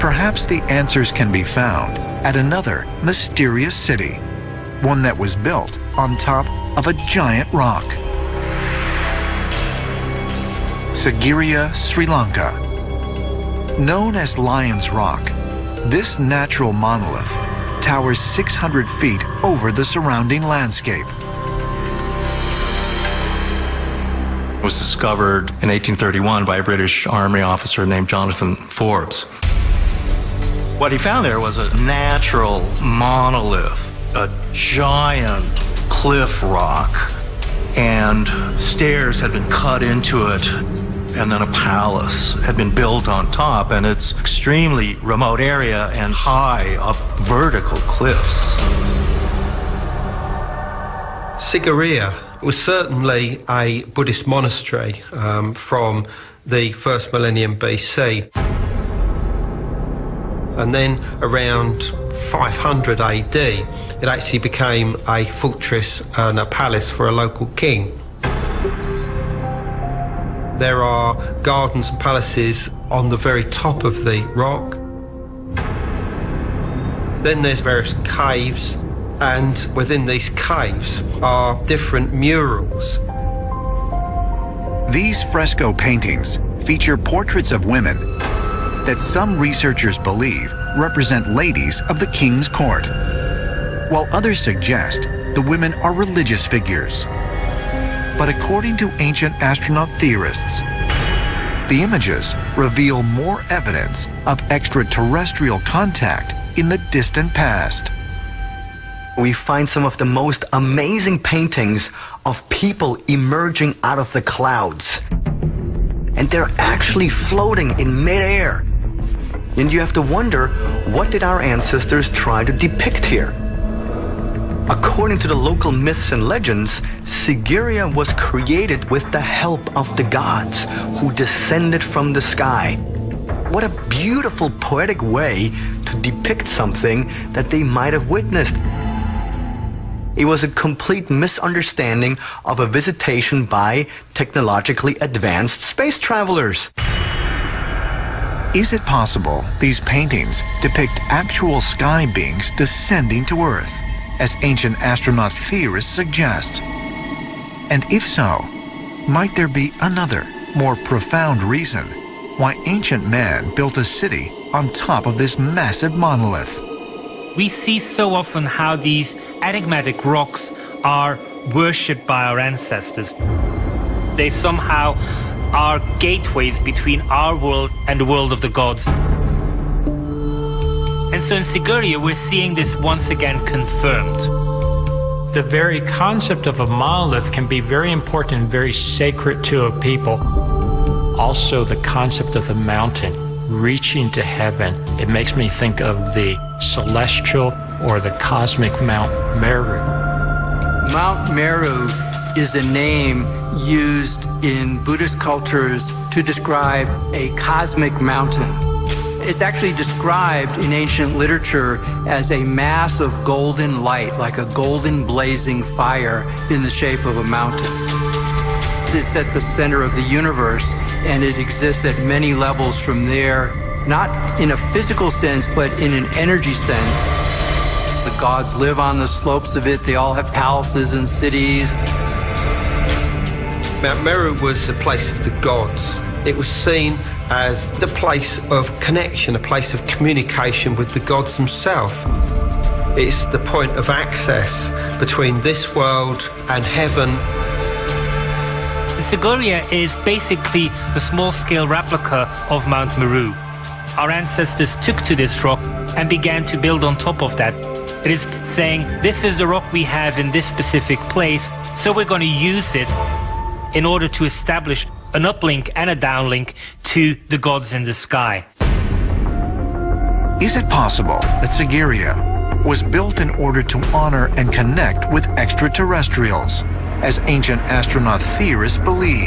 Perhaps the answers can be found at another mysterious city, one that was built on top of a giant rock. Sigiriya, Sri Lanka. Known as Lion's Rock, this natural monolith towers 600 feet over the surrounding landscape. It was discovered in 1831 by a British Army officer named Jonathan Forbes. What he found there was a natural monolith, a giant cliff rock, and stairs had been cut into it, and then a palace had been built on top, and it's extremely remote area and high up vertical cliffs. Sigiriya was certainly a Buddhist monastery from the first millennium BC. And then around 500 AD, it actually became a fortress and a palace for a local king. There are gardens and palaces on the very top of the rock. Then there's various caves, and within these caves are different murals. These fresco paintings feature portraits of women that some researchers believe represent ladies of the king's court, while others suggest the women are religious figures. But according to ancient astronaut theorists, the images reveal more evidence of extraterrestrial contact in the distant past. We find some of the most amazing paintings of people emerging out of the clouds. And they're actually floating in midair. And you have to wonder, what did our ancestors try to depict here? According to the local myths and legends, Sigiriya was created with the help of the gods who descended from the sky. What a beautiful poetic way to depict something that they might have witnessed. It was a complete misunderstanding of a visitation by technologically advanced space travelers. Is it possible these paintings depict actual sky beings descending to Earth, as ancient astronaut theorists suggest? And if so, might there be another, more profound reason why ancient man built a city on top of this massive monolith? We see so often how these enigmatic rocks are worshipped by our ancestors. They somehow are gateways between our world and the world of the gods. And so in Sigiriya, we're seeing this once again confirmed. The very concept of a monolith can be very important and very sacred to a people. Also, the concept of the mountain reaching to heaven. It makes me think of the celestial or the cosmic Mount Meru. Mount Meru is a name used in Buddhist cultures to describe a cosmic mountain. It's actually described in ancient literature as a mass of golden light, like a golden blazing fire in the shape of a mountain. It's at the center of the universe, and it exists at many levels from there, not in a physical sense, but in an energy sense. The gods live on the slopes of it. They all have palaces and cities. Mount Meru was the place of the gods. It was seen as the place of connection, a place of communication with the gods themselves. It's the point of access between this world and heaven. Sigiriya is basically the small-scale replica of Mount Meru. Our ancestors took to this rock and began to build on top of that. It is saying, this is the rock we have in this specific place, so we're going to use it in order to establish an uplink and a downlink to the gods in the sky. Is it possible that Sigiriya was built in order to honor and connect with extraterrestrials, as ancient astronaut theorists believe?